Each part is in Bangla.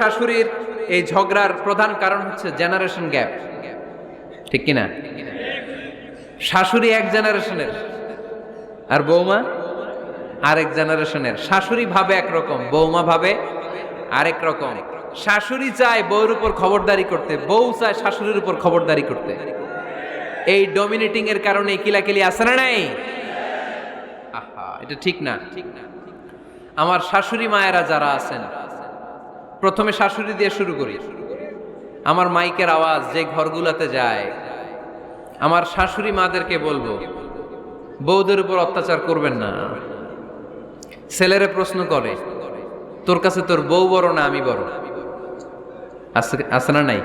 শাশুড়ির এই ঝগড়ার প্রধান কারণ হচ্ছে জেনারেশন গ্যাপ, ঠিক কিনা? শাশুড়ি এক জেনারেশনের আর বৌমা আরেক জেনারেশনের। শাশুড়ি ভাবে একরকম, বৌমা ভাবে আরেক রকম। শাশুড়ি চায় বউর উপর খবরদারি করতে, বউ চায় শাশুড়ির উপর খবরদারি করতে। এই ডমিনেটিং এর কারণে কিলাকিলি আছে না নাই? আহা, এটা ঠিক না। আমার শাশুড়ি মায়েরা যারা আছেন, প্রথমে শাশুড়ি দিয়ে শুরু করি। আমার মাইকের আওয়াজ যে ঘরগুলোতে যায়, আমার শাশুড়ি মাদেরকে বলবো, বউদের উপর অত্যাচার করবেন না। ছেলেরে প্রশ্ন করে, তোর কাছে তোর বউ বড় না আমি বড়? আছে না নাই?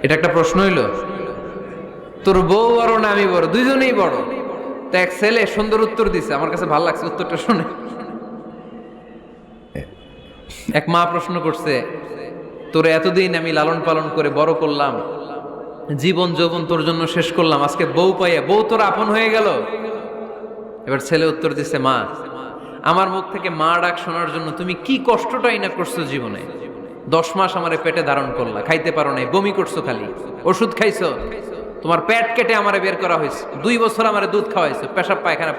এটা একটা প্রশ্ন হইল। তোর বউ বড় না আমি বড়? দুইজনেই বড়। তো এক ছেলে সুন্দর উত্তর দিছে, আমার কাছে ভালো লাগছে উত্তরটা শুনে। এক মা প্রশ্ন করছে, তোর এতদিন আমি লালন পালন করে বড় করলাম, জীবন যৌবন তোর জন্য শেষ করলাম, আজকে বউ পাইয়া বউ তোর আপন হয়ে গেল? এবার ছেলে উত্তর দিছে, মা, আমার মুখ থেকে মা ডাক শোনার জন্য তুমি কি কষ্টটাই না করছো জীবনে। 10 মাস আমারে পেটে ধারণ করলা, খাইতে পারো নাই, বমি করছো, খালি ওষুধ খাইছো, তোমার পেট কেটে আমারে বের করা হয়েছে, 2 বছর আমারে দুধ খাওয়াইছো, পেশাব পায়খানা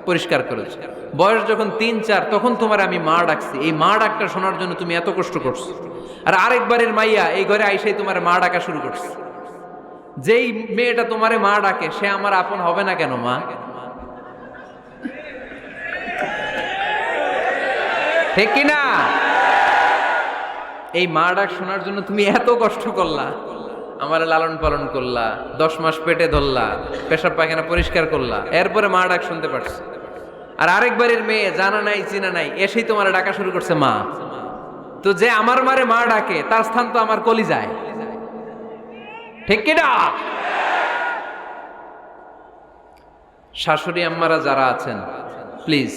পরিষ্কার করেছো। বয়স যখন 3-4 তখন তোমার আমি মা ডাকছি। এই মা ডাকটা শোনার জন্য তুমি এত কষ্ট করছো, আর আরেকবারের মাইয়া এই ঘরে আইসাই তোমার মা ডাকা শুরু করছে। যেই মেয়েটা তোমারে মা ডাকে সে আমার আপন হবে না কেন মা? ঠিক কিনা? এই মা ডাক শোনার জন্য তুমি এত কষ্ট করলা, আমার লালন পালন করলা, 10 মাস পেটে ধরলা, পেশাব পায়খানা পরিষ্কার করলা, এরপরে মা ডাক শুনতে পারছে। আর আরেকবারের মেয়ে জানা নাই চিনা নাই এসেই তোমার ডাকা শুরু করছে মা। তো যে আমার মারে মা ডাকে তার স্থান তো আমার কলিজায়, ঠিক কিনা? শাশুড়ি আম্মারা যারা আছেন, প্লিজ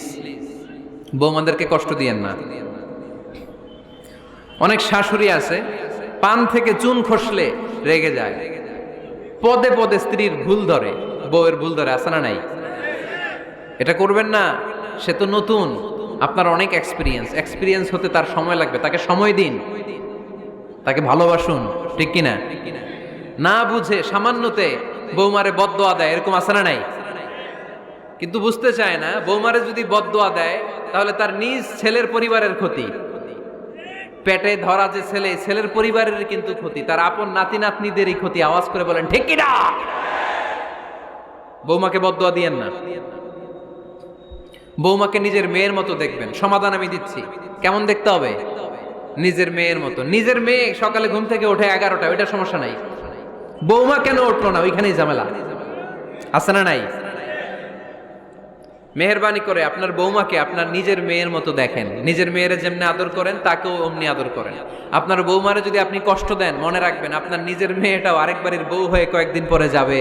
বৌমাদেরকে কষ্ট দিয়েন না। অনেক শাশুড়ি আছে পান থেকে চুন খসলে রেগে যায়, পদে পদে স্ত্রীর ভুল ধরে, বউয়ের ভুল ধরে, আছে না নাই? এটা করবেন না। সে তো নতুন, আপনার অনেক এক্সপিরিয়েন্স হতে তার সময় লাগবে, তাকে সময় দিন, তাকে ভালোবাসুন, ঠিক কিনা? না বুঝে সামান্যতে বৌমারে বদদোয়া দেয়, এরকম আছে না নাই? কিন্তু বুঝতে চায় না, বৌমারে যদি বদদোয়া দেয় তাহলে তার নিজ ছেলের পরিবারের ক্ষতি, পেটে ধরা যে ছেলে, ছেলের পরিবারের কিন্তু ক্ষতি, তার আপন নাতি নাতনিদেরই ক্ষতি। আওয়াজ করে বলেন ঠিক কিনা? বৌমাকে বদদোয়া দিয়েন না। বৌমাকে নিজের মেয়ের মতো দেখবেন। সমাধান আমি দিচ্ছি, কেমন দেখতে হবে? নিজের মেয়ের মতো। নিজের মেয়ে সকালে ঘুম থেকে ওঠে 11টা, ওইটা সমস্যা নাই। বৌমা কেন উঠলো না, ওইখানেই ঝামেলা, আছে না নাই? মেহেরবানি করে আপনার বৌমাকে আপনার নিজের মেয়ের মতো দেখেন। নিজের মেয়েরে যেমনি আদর করেন তাকেও অমনি আদর করেন। আপনার বৌমারে যদি আপনি কষ্ট দেন, মনে রাখবেন আপনার নিজের মেয়েটাও আরেকবারের বউ হয়ে কয়েকদিন পরে যাবে।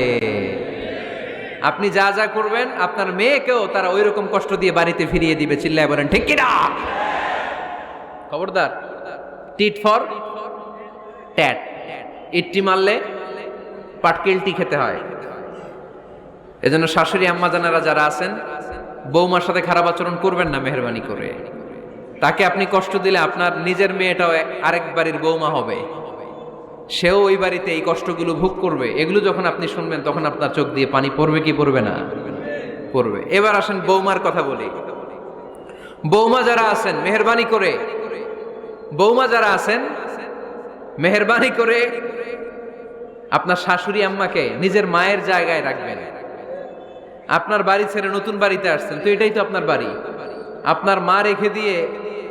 আপনি যা যা করবেন আপনার মেয়েকেও তারা ওই রকম কষ্ট দিয়ে বাড়িতে ফিরিয়ে দিবে। চিল্লায় বলেন ঠিক কিনা? খবরদার, টিট ফর ট্যাট। ইট্টি মারলে পাটকেলটি খেতে হয়। এজন্য শাশুড়ি আম্মা জানারা যারা আছেন, বৌমার সাথে খারাপ আচরণ করবেন না মেহেরবানি করে। তাকে আপনি কষ্ট দিলে আপনার নিজের মেয়েটাও আরেক বাড়ির বৌমা হবে, সেও ওই বাড়িতে এই কষ্টগুলো ভোগ করবে। এগুলো যখন আপনি শুনবেন তখন আপনার চোখ দিয়ে পানি পড়বে কি পড়বে না? পড়বে। এবার আসেন বৌমার কথা বলি। বৌমা যারা আছেন মেহেরবানি করে, বৌমা যারা আছেন মেহেরবানি করে আপনার শাশুড়ি আম্মাকে নিজের মায়ের জায়গায় রাখবেন। আপনার বাড়ি ছেড়ে নতুন বাড়িতে আসছেন, তো এটাই তো আপনার বাড়ি। আপনার মা রেখে দিয়ে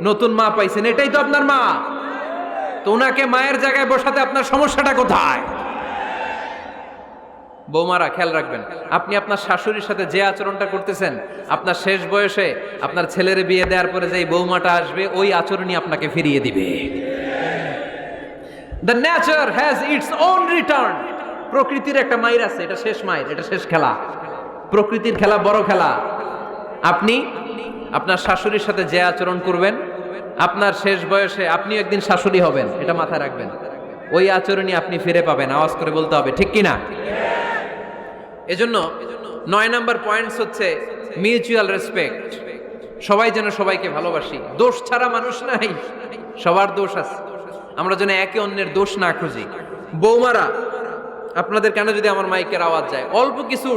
নতুন মা পাইছেন, এটাই তো আপনার মা। তো ওনাকে মায়ের জায়গায় বসাতে আপনার সমস্যাটা কোথায়? বৌমারা খেয়াল রাখবেন, আপনি আপনার শাশুড়ির সাথে যে আচরণটা করতেছেন, আপনার শেষ বয়সে আপনার ছেলের বিয়ে দেওয়ার পরে যে বৌমাটা আসবে ওই আচরণই আপনাকে ফিরিয়ে দিবে। The nature has its own return. প্রকৃতির একটা মাইর আছে, এটা শেষ মাইর, এটা শেষ খেলা। প্রকৃতির খেলা বড় খেলা। আপনি আপনার শাশুড়ির সাথে যে আচরণ করবেন, আপনার শেষ বয়সে আপনি একদিন শাশুড়ি হবেন, এটা মাথায় রাখবেন। ওই আচরণই আপনি ফিরে পাবেন। আওয়াজ করে বলতে হবে ঠিক কিনা? এজন্য 9 নাম্বার পয়েন্টস হচ্ছে মিউচুয়াল রেসপেক্ট। সবাই যেন সবাইকে ভালোবাসি। দোষ ছাড়া মানুষ নাই, সবার দোষ আছে। আমরা যেন একে অন্যের দোষ না খুঁজি। বৌমারা, আপনাদের কানে যদি আমার মাইকের আওয়াজ যায়, অল্প কিছু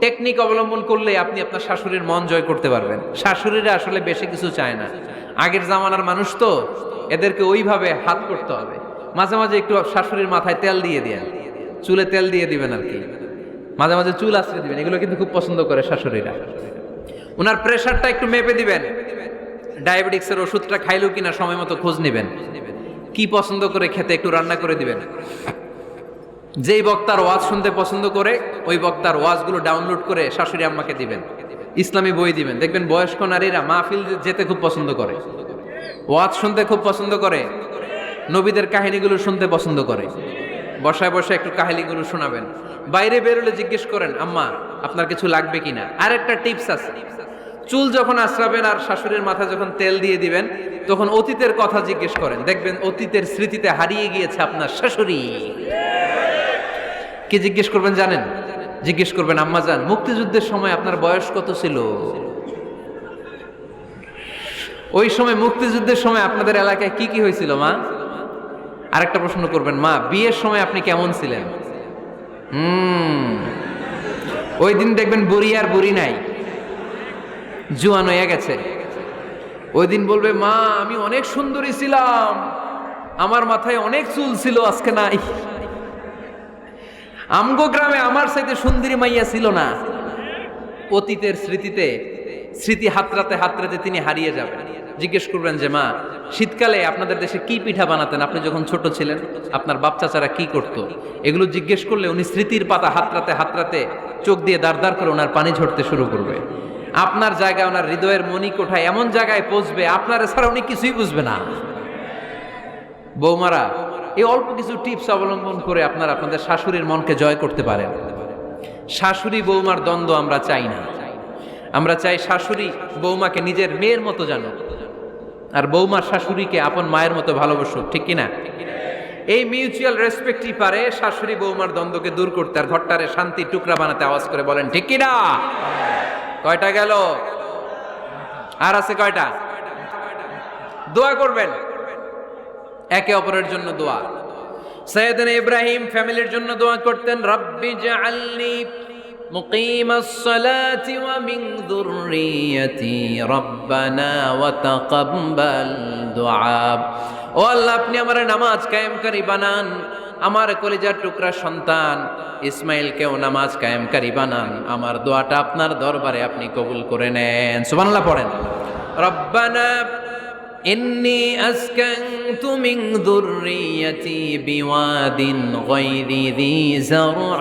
টেকনিক অবলম্বন করলে আপনি আপনার শাশুড়ির মন জয় করতে পারবেন। শাশুড়িরা আসলে বেশি কিছু চায় না, আগের জামানার মানুষ তো, এদেরকে ওইভাবে হাত করতে হবে। মাঝে মাঝে একটু শাশুড়ির মাথায় তেল দিয়ে দেন, চুলে তেল দিয়ে দিবেন আর কি, মাঝে মাঝে চুল আশ্রয় দিবেন, এগুলো কিন্তু খুব পছন্দ করে শাশুড়িরা। ওনার প্রেশারটা একটু মেপে দিবেন, ডায়াবেটিক্সের ওষুধটা খাইলো কিনা সময় মতো খোঁজ নেবেন, কি পছন্দ করে খেতে একটু রান্না করে দিবেন। যেই বক্তার ওয়াজ শুনতে পছন্দ করে ওই বক্তার ওয়াজগুলো ডাউনলোড করে শাশুড়ি আম্মাকে দিবেন, ইসলামী বই দিবেন। দেখবেন বয়স্ক নারীরা মাহফিল যেতে খুব পছন্দ করে, ওয়াজ শুনতে খুব পছন্দ করে, নবীদের কাহিনীগুলো শুনতে পছন্দ করে। বসায় বসায় একটু কাহিনীগুলো শোনাবেন। বাইরে বেরোলে জিজ্ঞেস করেন, আম্মা আপনার কিছু লাগবে কিনা। আর একটা টিপস আছে, চুল যখন আশ্রাবেন আর শাশুড়ির মাথায় যখন তেল দিয়ে দিবেন, তখন অতীতের কথা জিজ্ঞেস করেন। দেখবেন অতীতের স্মৃতিতে হারিয়ে গিয়েছে আপনার শাশুড়ি। কি জিজ্ঞেস করবেন জানেন? জিজ্ঞেস করবেন, আম্মা জান, মুক্তিযুদ্ধের সময় আপনার বয়স কত ছিল? ওই সময় মুক্তিযুদ্ধের সময় আপনাদের এলাকায় কি কি হয়েছিল মা? আরেকটা প্রশ্ন করবেন, মা বিয়ের সময় আপনি কেমন ছিলেন? ওই দিন দেখবেন বুড়ি আর বুড়ি নাই, জুয়ান হয়ে গেছে। ওই দিন বলবে, মা আমি অনেক সুন্দরী ছিলাম, আমার মাথায় অনেক চুল ছিল, আজকে নাই। আমগো গ্রামে আমার সাথে সুন্দরী মাইয়া ছিল না। অতীতের স্মৃতিতে, স্মৃতি হাতরাতে হাতরাতে তিনি হারিয়ে যাবেন। জিজ্ঞেস করবেন যে, মা শীতকালে আপনাদের দেশে কি পিঠা বানাতেন আপনি যখন ছোট ছিলেন? আপনার বাপ চাচারা কি করত? এগুলো জিজ্ঞেস করলে উনি স্মৃতির পাতা হাতরাতে হাতরাতে চোখ দিয়ে দাঁড় দাঁড় করে ওনার পানি ঝরতে শুরু করবে। আপনার জায়গায়, ওনার হৃদয়ের মনি কোঠায় এমন জায়গায় পৌঁছবে, আপনার ছাড়া উনি কিছুই বুঝবে না। বৌমারা, এই অল্প কিছু টিপস অবলম্বন করে আপনারা আপনাদের শাশুড়ির মনকে জয় করতে পারেন। শাশুড়ি বৌমার দ্বন্দ্ব আমরা চাই না। আমরা চাই শাশুড়ি বৌমাকে নিজের মেয়ের মতো জানুক, আর বৌমা শাশুড়িকে আপন মায়ের মতো ভালোবাসুক, ঠিক কিনা? এই মিউচুয়াল রেসপেক্টই পারে শাশুড়ি বৌমার দ্বন্দ্বকে দূর করতে, আর ঘরটারে শান্তির টুকরা বানাতে। আওয়াজ করে বলেন ঠিক কিনা? কয়টা গেল? আর আছে কয়টা? দোয়া করবেন একে অপরের জন্য। দোয়া, সাইয়েদনা ইব্রাহিম ফ্যামিলির জন্য দোয়া করতেন, রব্বি জাআলনি মুকিমাস সালাতি ওয়া মিন যুররিয়াতি রব্বানা ওয়া তাকাব্বাল দুআ। ও আল্লাহ, আপনি আমার নামাজ কায়েমকারী বানান, আমার কলিজার টুকরা সন্তান ইসমাইলকেও নামাজ কায়েমকারী বানান। আমার দোয়াটা আপনার দরবারে আপনি কবুল করে নেন। সুবহানাল্লাহ পড়েন। রব্বানা إني أسكنت من ذريتي بواد غير ذي زرع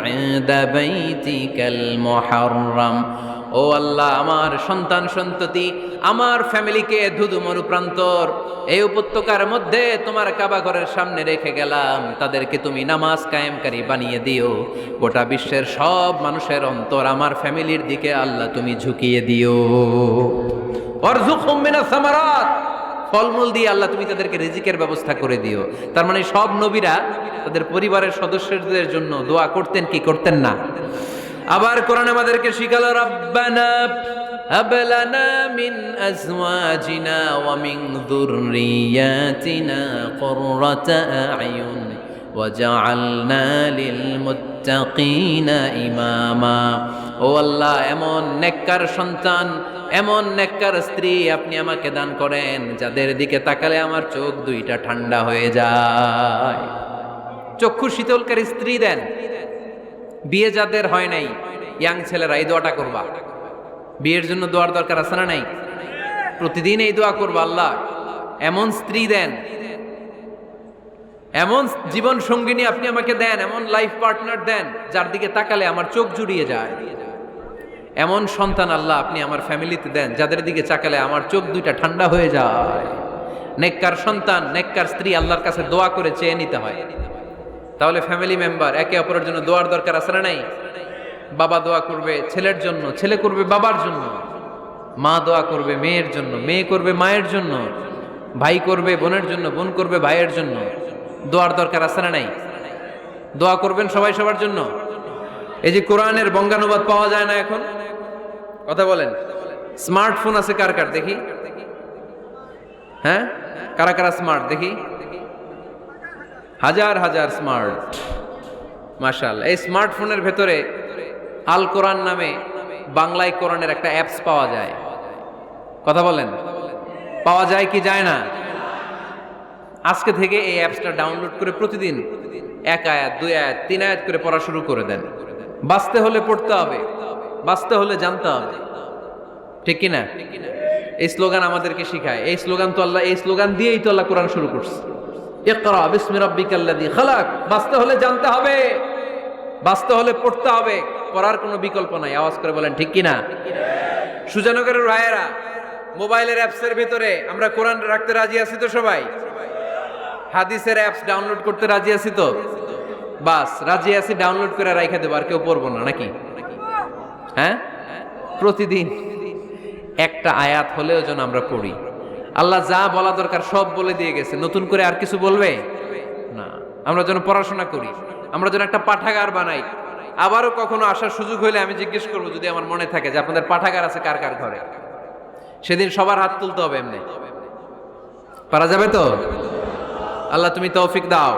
عند بيتك المحرم। ও আল্লাহ, আমার সন্তান সন্ততি, আমার ফ্যামিলিকে ধুধু মরুপ্রান্তর এই উপত্যকার মধ্যে তোমার কাবা ঘরের সামনে রেখে গেলাম। তাদেরকে তুমি নামাজ কায়েমকারী বানিয়ে দিও। গোটা বিশ্বের সব মানুষের অন্তর আমার ফ্যামিলির দিকে আল্লাহ তুমি ঝুঁকিয়ে দিও। ওয়ারযুকহুম মিনাস সামারাত, ফলমূল দিয়ে আল্লাহ তুমি তাদেরকে রিজিকের ব্যবস্থা করে দিও। তার মানে সব নবীরা তাদের পরিবারের সদস্যদের জন্য দোয়া করতেন কি করতেন না? আবার কোরআন আমাদেরকে শিখালো, রব্বানা হাব লানা মিন আজওয়াজিনা ওয়া মিন যুররিয়াতিনা কুররাতা আ'য়ুন ওয়াজআলনা লিল মুত্তাকিনা ইমামা। ও আল্লাহ, এমন নেককার সন্তান, এমন নেককার স্ত্রী আপনি আমাকে দান করেন যাদের দিকে তাকালে আমার চোখ দুইটা ঠান্ডা হয়ে যায়। চক্ষু শীতলকারী স্ত্রী দেন। বিয়ে যাদের হয় নাই, ইয়াং ছেলেরা এই দোয়াটা করবা। বিয়ের জন্য দোয়ার দরকার আছে না নাই? প্রতিদিন এই দোয়া করবা, আল্লাহ এমন স্ত্রী দেন, এমন জীবন সঙ্গিনী আপনি আমাকে দেন, এমন লাইফ পার্টনার দেন যার দিকে তাকালে আমার চোখ জুড়িয়ে যায়। এমন সন্তান আল্লাহ আপনি আমার ফ্যামিলিতে দেন যাদের দিকে তাকালে আমার চোখ দুইটা ঠান্ডা হয়ে যায়। নেককার সন্তান, নেককার স্ত্রী আল্লাহর কাছে দোয়া করে চেয়ে নিতে হয়। তাহলে ফ্যামিলি মেম্বার একে অপরের জন্য দোয়ার দরকার আছে না নাই? বাবা দোয়া করবে ছেলের জন্য, ছেলে করবে বাবার জন্য, মা দোয়া করবে মেয়ের জন্য, মেয়ে করবে মায়ের জন্য, ভাই করবে বোনের জন্য, বোন করবে ভাইয়ের জন্য। দোয়ার দরকার আছে না নাই? দোয়া করবেন সবাই সবার জন্য। এই যে কোরআনের বঙ্গানুবাদ পাওয়া যায় না এখন, কথা বলেন, স্মার্টফোন আছে কার কার দেখি? হ্যাঁ, কারা কারা স্মার্ট দেখি? হাজার হাজার স্মার্ট, মাশাআল্লাহ। এই স্মার্টফোনের ভেতরে আল কোরআন নামে বাংলায় কোরআনের একটা অ্যাপস পাওয়া যায়। কথা বলেন, পাওয়া যায় কি যায় না? আজকে থেকে এই অ্যাপসটা ডাউনলোড করে প্রতিদিন 1 আয়াত 2 আয়াত 3 আয়াত করে পড়া শুরু করে দেন। বাঁচতে হলে পড়তে হবে, বাঁচতে হলে জানতে হবে, ঠিক কি না? এই স্লোগান আমাদেরকে শিখায়। এই স্লোগান তো আল্লাহ, এই স্লোগান দিয়েই তো আল্লাহ কোরআন শুরু করছে। ইকরা বিসমি রাব্বিকাল্লাযী খালাক। বাঁচতে হলে জানতে হবে, বাঁচতে হলে পড়তে হবে, পড়ার কোনো বিকল্প নাই। আওয়াজ করে বলেন ঠিক কি না? সুজানগরের ভাইয়েরা, মোবাইলের অ্যাপসের ভিতরে আমরা কোরআন রাখতে রাজি আছি তো সবাই? হাদিসের অ্যাপস ডাউনলোড করতে রাজি আছি তো? বাস রাজি আছি, ডাউনলোড করে রাইখা দেবো, আর কেউ পড়বো না নাকি? হ্যাঁ, প্রতিদিন একটা আয়াত হলেও যেন আমরা পড়ি। আল্লাহ যা বলা দরকার সব বলে দিয়ে গেছে, নতুন করে আর কিছু বলবে না। আমরা যেন পড়াশোনা করি, আমরা যেন একটা পাঠাগার বানাই। আবারও কখনো আসার সুযোগ হইলে আমি জিজ্ঞেস করবো, যদি আমার মনে থাকে, যে আপনাদের পাঠাগার আছে কার কার ঘরে। সেদিন সবার হাত তুলতে হবে, এমনি পারা যাবে তো? আল্লাহ তুমি তৌফিক দাও।